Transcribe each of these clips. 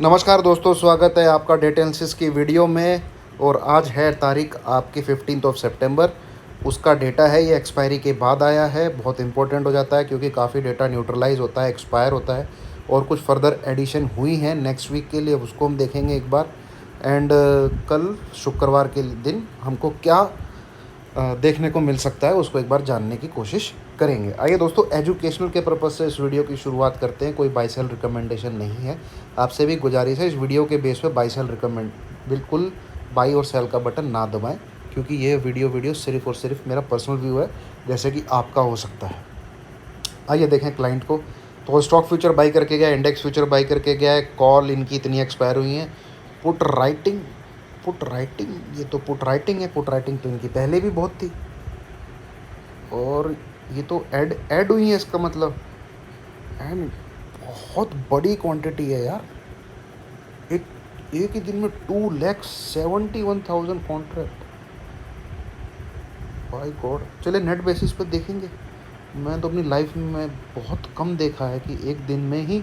नमस्कार दोस्तों, स्वागत है आपका डेटा एनालिसिस की वीडियो में। और आज है तारीख आपकी 15 सितंबर। उसका डेटा है ये एक्सपायरी के बाद आया है। बहुत इंपॉर्टेंट हो जाता है क्योंकि काफ़ी डेटा न्यूट्रलाइज होता है, एक्सपायर होता है और कुछ फर्दर एडिशन हुई हैं नेक्स्ट वीक के लिए, उसको हम देखेंगे एक बार। एंड कल शुक्रवार के दिन हमको क्या देखने को मिल सकता है उसको एक बार जानने की कोशिश करेंगे। आइए दोस्तों, एजुकेशनल के पर्पज़ से इस वीडियो की शुरुआत करते हैं। कोई बाई सेल रिकमेंडेशन नहीं है। आपसे भी गुजारिश है, इस वीडियो के बेस पे बाई सेल रिकमेंड बिल्कुल बाई और सेल का बटन ना दबाएं, क्योंकि ये वीडियो सिर्फ और सिर्फ मेरा पर्सनल व्यू है, जैसे कि आपका हो सकता है। आइए देखें क्लाइंट को। तो स्टॉक फ्यूचर बाई करके गया, इंडेक्स फ्यूचर बाई करके गया है। कॉल इनकी इतनी एक्सपायर हुई हैं। पुट राइटिंग ये तो पुट राइटिंग है। पुट राइटिंग तो इनकी पहले भी बहुत थी और ये तो ऐड हुई है, इसका मतलब। एंड बहुत बड़ी क्वांटिटी है यार। एक एक ही दिन में 2,71,000 कॉन्ट्रैक्ट। By God. चलिए नेट बेसिस पे देखेंगे। मैं तो अपनी लाइफ में बहुत कम देखा है कि एक दिन में ही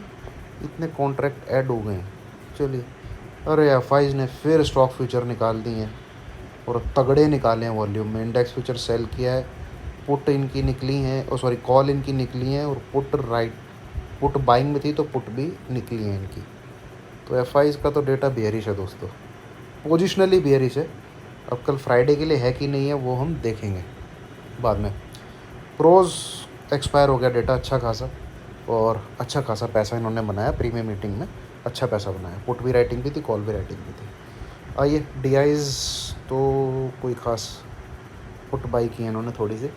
इतने कॉन्ट्रैक्ट ऐड हो गए हैं। चलिए, अरे एफआईज ने फिर स्टॉक फ्यूचर निकाल दिए हैं और तगड़े निकाले हैं वॉल्यूम में। इंडेक्स फ्यूचर सेल किया है, पुट इनकी निकली हैं, और सॉरी कॉल इनकी निकली हैं, और पुट बाइंग में थी तो पुट भी निकली है इनकी। तो एफआईज का तो डेटा बेयरिश है दोस्तों, पोजिशनली बेयरिश है। अब कल फ्राइडे के लिए है कि नहीं है वो हम देखेंगे बाद में। प्रोज एक्सपायर हो गया डेटा अच्छा खासा, और अच्छा खासा पैसा इन्होंने बनाया प्रीमियम मीटिंग में। अच्छा पैसा बनाया, पुट भी राइटिंग भी थी, कॉल भी राइटिंग भी थी। आइए डीआईज तो कोई ख़ास पुट बाई की है इन्होंने थोड़ी सी।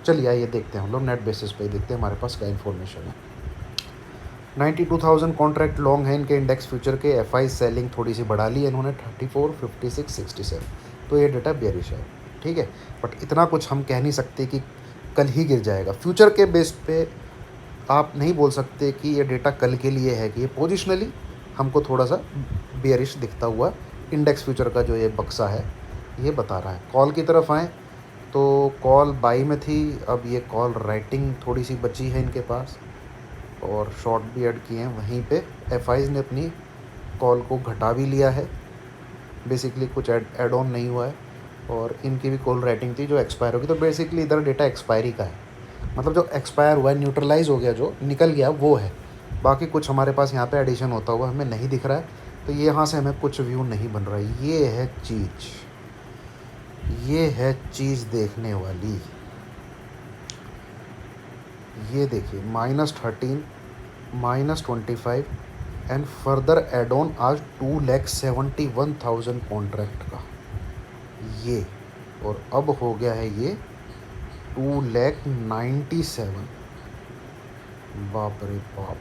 चलिए आइए देखते हैं, हम लोग नेट बेसिस पे ही देखते हैं हमारे पास क्या इन्फॉर्मेशन है। 92,000 कॉन्ट्रैक्ट लॉन्ग है इनके इंडेक्स फ्यूचर के। एफआई सेलिंग थोड़ी सी बढ़ा ली है इन्होंने, 34, 56, 67। तो ये डेटा बेयरिश है, ठीक है। बट इतना कुछ हम कह नहीं सकते कि कल ही गिर जाएगा। फ्यूचर के बेस पे आप नहीं बोल सकते कि ये डेटा कल के लिए है, कि ये पोजिशनली हमको थोड़ा सा बेयरिश दिखता हुआ इंडेक्स फ्यूचर का जो ये बक्सा है ये बता रहा है। कॉल की तरफ आएँ तो कॉल बाई में थी, अब ये कॉल राइटिंग थोड़ी सी बची है इनके पास, और शॉर्ट भी ऐड किए हैं वहीं पे। एफआईज ने अपनी कॉल को घटा भी लिया है, बेसिकली कुछ ऐड ऑन नहीं हुआ है, और इनकी भी कॉल राइटिंग थी जो एक्सपायर होगी। तो बेसिकली इधर डेटा एक्सपायरी का है, मतलब जो एक्सपायर हुआ है, न्यूट्रलाइज हो गया, जो निकल गया वो है। बाकी कुछ हमारे पास यहाँ पे एडिशन होता हुआ हमें नहीं दिख रहा है, तो ये यहाँ से हमें कुछ व्यू नहीं बन रहा है। ये है चीज़ देखने वाली। ये देखिए, -13, -25 एंड फर्दर एड ऑन आज 2,71,000 कॉन्ट्रैक्ट का ये, और अब हो गया है ये 2,97,000। बाप रे बाप।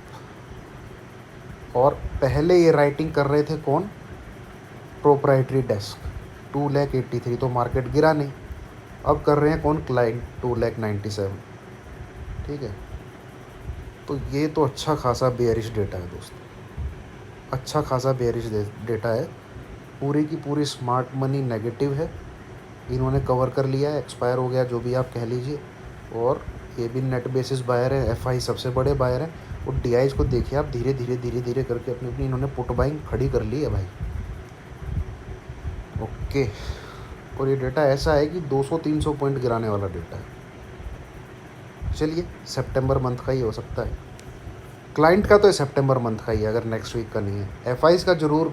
और पहले ये राइटिंग कर रहे थे कौन? Proprietary desk, 2,83,000। तो मार्केट गिरा नहीं। अब कर रहे हैं कौन? क्लाइंट, 2,97,000। ठीक है, तो ये तो अच्छा खासा बेयरिश डेटा है दोस्तों, अच्छा खासा बेयरिश डेटा है। पूरी की पूरी स्मार्ट मनी नेगेटिव है, इन्होंने कवर कर लिया है, एक्सपायर हो गया जो भी आप कह लीजिए। और ये भी नेट बेसिस बायर है, एफआई सबसे बड़े बायर हैं। और डीआईज को देखिए आप, धीरे धीरे करके अपनी अपनी इन्होंने पुट बाइंग खड़ी कर ली है भाई। ओके, और ये डेटा ऐसा है कि 200-300 पॉइंट गिराने वाला डेटा है। चलिए, सितंबर मंथ का ही हो सकता है। क्लाइंट का तो सितंबर मंथ का ही है, अगर नेक्स्ट वीक का नहीं है। एफआईज का ज़रूर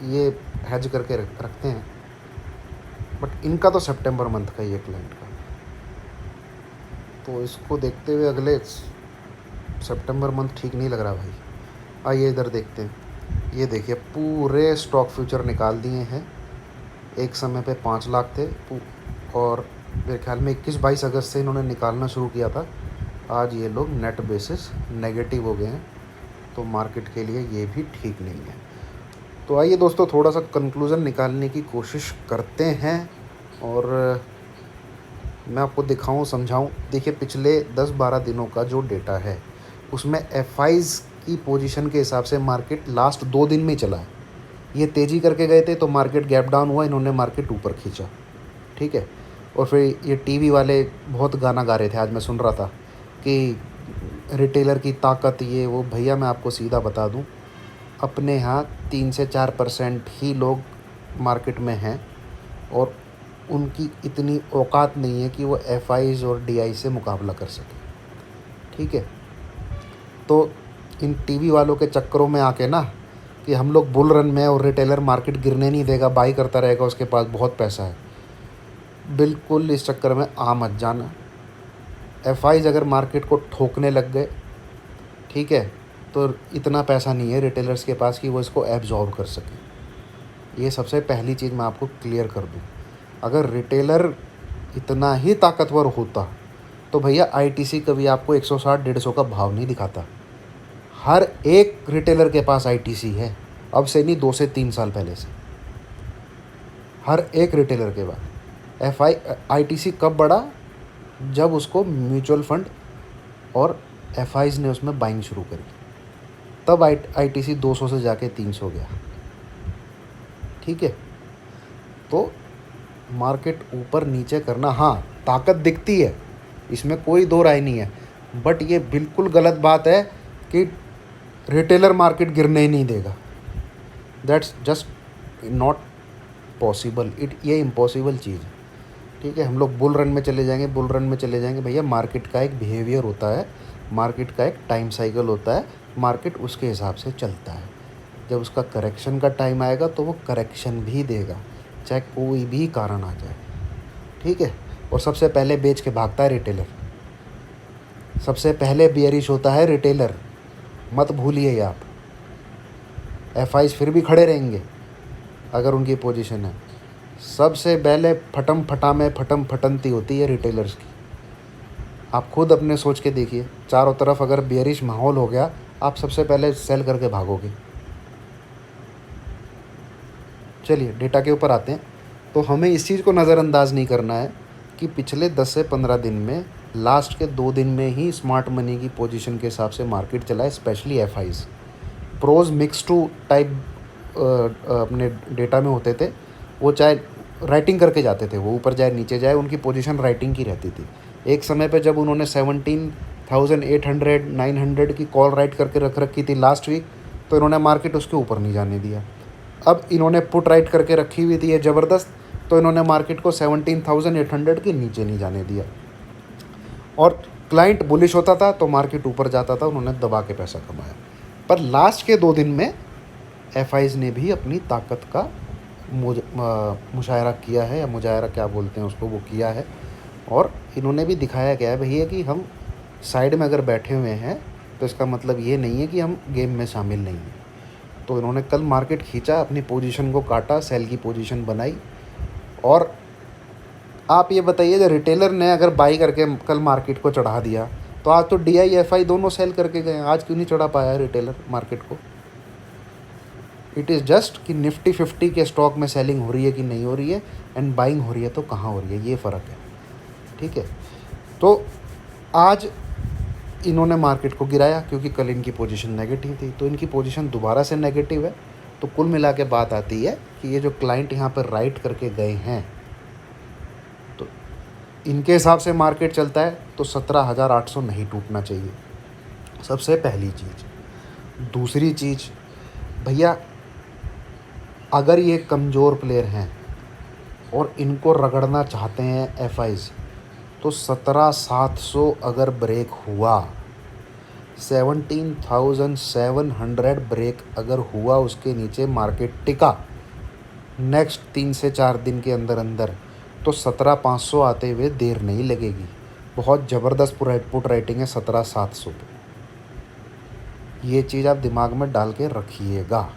ये हैज करके रखते हैं, बट इनका तो सितंबर मंथ का ही है क्लाइंट का। तो इसको देखते हुए अगले सितंबर मंथ ठीक नहीं लग रहा भाई। आइए इधर देखते हैं। ये देखिए, पूरे स्टॉक फ्यूचर निकाल दिए हैं। एक समय पे 5 लाख थे, और मेरे ख्याल में 21-22 अगस्त से इन्होंने निकालना शुरू किया था। आज ये लोग नेट बेसिस नेगेटिव हो गए हैं, तो मार्केट के लिए ये भी ठीक नहीं है। तो आइए दोस्तों, थोड़ा सा कंक्लूज़न निकालने की कोशिश करते हैं, और मैं आपको दिखाऊं, समझाऊं। देखिए, पिछले 10-12 दिनों का जो डेटा है उसमें एफआईज की पोजीशन के हिसाब से मार्केट लास्ट 2 दिन में ही चला है। ये तेज़ी करके गए थे तो मार्केट गैप डाउन हुआ, इन्होंने मार्केट ऊपर खींचा, ठीक है। और फिर ये टीवी वाले बहुत गाना गा रहे थे, आज मैं सुन रहा था कि रिटेलर की ताकत ये वो। भैया मैं आपको सीधा बता दूं, अपने यहाँ 3 से 4% ही लोग मार्केट में हैं और उनकी इतनी औकात नहीं है कि वो एफआईज और डीआई से मुकाबला कर सके। ठीक है, तो इन टीवी वालों के चक्करों में आके ना कि हम लोग बुल रन में और रिटेलर मार्केट गिरने नहीं देगा, बाई करता रहेगा, उसके पास बहुत पैसा है, बिल्कुल इस चक्कर में आ मत जाना। एफआईज अगर मार्केट को ठोकने लग गए, ठीक है, तो इतना पैसा नहीं है रिटेलर्स के पास कि वो इसको एब्जॉर्ब कर सके। ये सबसे पहली चीज़ मैं आपको क्लियर कर दूँ। अगर रिटेलर इतना ही ताकतवर होता तो भैया आईटीसी कभी आपको 160-150 का भाव नहीं दिखाता। हर एक रिटेलर के पास आईटीसी है, अब से नहीं 2 से 3 साल पहले से, हर एक रिटेलर के पास। आईटीसी कब बढ़ा? जब उसको म्यूचुअल फंड और एफआईज ने उसमें बाइंग शुरू करी, तब आईटीसी 200 से जाके 300 गया। ठीक है, तो मार्केट ऊपर नीचे करना, हाँ ताकत दिखती है, इसमें कोई दो राय नहीं है, बट ये बिल्कुल गलत बात है कि रिटेलर मार्केट गिरने ही नहीं देगा। दैट्स जस्ट नॉट पॉसिबल, ये इम्पॉसिबल चीज़ है। ठीक है, हम लोग बुल रन में चले जाएंगे, बुल रन में चले जाएंगे, भैया मार्केट का एक बिहेवियर होता है, मार्केट का एक टाइम साइकिल होता है, मार्केट उसके हिसाब से चलता है। जब उसका करेक्शन का टाइम आएगा तो वो करेक्शन भी देगा, चाहे कोई भी कारण आ जाए। ठीक है, और सबसे पहले बेच के भागता है रिटेलर, सबसे पहले बियरिश होता है रिटेलर, मत भूलिए आप। एफआईज फिर भी खड़े रहेंगे अगर उनकी पोजीशन है, सबसे पहले फटम फटंती होती है रिटेलर्स की। आप खुद अपने सोच के देखिए, चारों तरफ अगर बियरिश माहौल हो गया, आप सबसे पहले सेल करके भागोगे। चलिए डेटा के ऊपर आते हैं। तो हमें इस चीज़ को नज़रअंदाज नहीं करना है कि पिछले 10 से 15 दिन में, लास्ट के 2 दिन में ही स्मार्ट मनी की पोजीशन के हिसाब से मार्केट चला है, specially FIIs. Pros mix two type अपने डेटा में होते थे, वो चाहे राइटिंग करके जाते थे, वो ऊपर जाए नीचे जाए, उनकी पोजीशन राइटिंग की रहती थी। एक समय पे जब उन्होंने 17,800 900 की कॉल राइट करके रख रखी थी लास्ट वीक, तो इन्होंने मार्केट उसके ऊपर नहीं जाने दिया। अब इन्होंने पुट राइट करके रखी हुई थी ये ज़बरदस्त, तो इन्होंने मार्केट को 17,800 के नीचे नहीं जाने दिया। और क्लाइंट बुलिश होता था तो मार्केट ऊपर जाता था, उन्होंने दबा के पैसा कमाया। पर लास्ट के 2 दिन में एफआईज ने भी अपनी ताकत का मुशायरा किया है, या मुजाहरा क्या बोलते हैं उसको, वो किया है। और इन्होंने भी दिखाया गया है भैया कि हम साइड में अगर बैठे हुए हैं तो इसका मतलब ये नहीं है कि हम गेम में शामिल नहीं हैं। तो इन्होंने कल मार्केट खींचा, अपनी पोजीशन को काटा, सेल की पोजीशन बनाई। और आप ये बताइए, जो रिटेलर ने अगर बाई करके कल मार्केट को चढ़ा दिया, तो आज तो डीआई एफआई दोनों सेल करके गए, आज क्यों नहीं चढ़ा पाया रिटेलर मार्केट को? इट इज़ जस्ट कि निफ्टी 50 के स्टॉक में सेलिंग हो रही है कि नहीं हो रही है, एंड बाइंग हो रही है तो कहाँ हो रही है, ये फ़र्क है। ठीक है, तो आज इन्होंने मार्केट को गिराया क्योंकि कल इनकी पोजीशन नेगेटिव थी, तो इनकी पोजीशन दोबारा से नेगेटिव है। तो कुल मिला के बात आती है कि ये जो क्लाइंट यहाँ पर राइट करके गए हैं, तो इनके हिसाब से मार्केट चलता है तो 17,800 नहीं टूटना चाहिए, सबसे पहली चीज़। दूसरी चीज़, भैया अगर ये कमज़ोर प्लेयर हैं और इनको रगड़ना चाहते हैं एफआईज, तो 17,700 अगर ब्रेक हुआ, 17,700 ब्रेक अगर हुआ, उसके नीचे मार्केट टिका नेक्स्ट 3 से 4 दिन के अंदर अंदर, तो 17,500 आते हुए देर नहीं लगेगी। बहुत ज़बरदस्त पुट राइटिंग है 17,700 पे, ये चीज़ आप दिमाग में डाल के रखिएगा,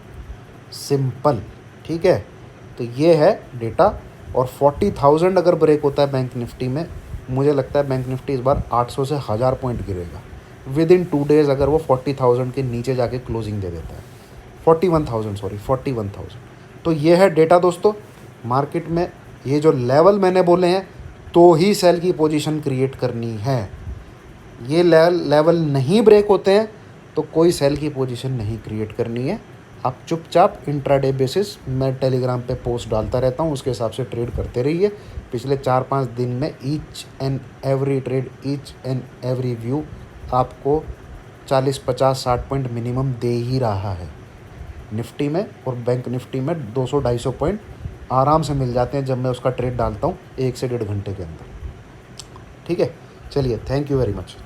सिंपल। ठीक है, तो ये है डेटा। और 40,000 अगर ब्रेक होता है बैंक निफ्टी में, मुझे लगता है बैंक निफ्टी इस बार 800 से 1000 पॉइंट गिरेगा विद इन 2 डेज़। अगर वो 40,000 के नीचे जाके क्लोजिंग दे देता है, 41,000। तो ये है डेटा दोस्तों। मार्केट में ये जो लेवल मैंने बोले हैं, तो ही सेल की पोजीशन क्रिएट करनी है। ये लेवल नहीं ब्रेक होते हैं तो कोई सेल की पोजीशन नहीं क्रिएट करनी है। आप चुपचाप इंट्राडे बेसिस, मैं टेलीग्राम पे पोस्ट डालता रहता हूँ, उसके हिसाब से ट्रेड करते रहिए। पिछले 4-5 दिन में each and every trade, each and every view आपको 40, 50, 60 पॉइंट मिनिमम दे ही रहा है। निफ्टी में और बैंक निफ्टी में 200-250 पॉइंट आराम से मिल जाते हैं जब मैं उसका ट्रेड डालता हूँ 1 से 1.5 घंटे के अंदर। ठीक है, चलिए, थैंक यू वेरी मच।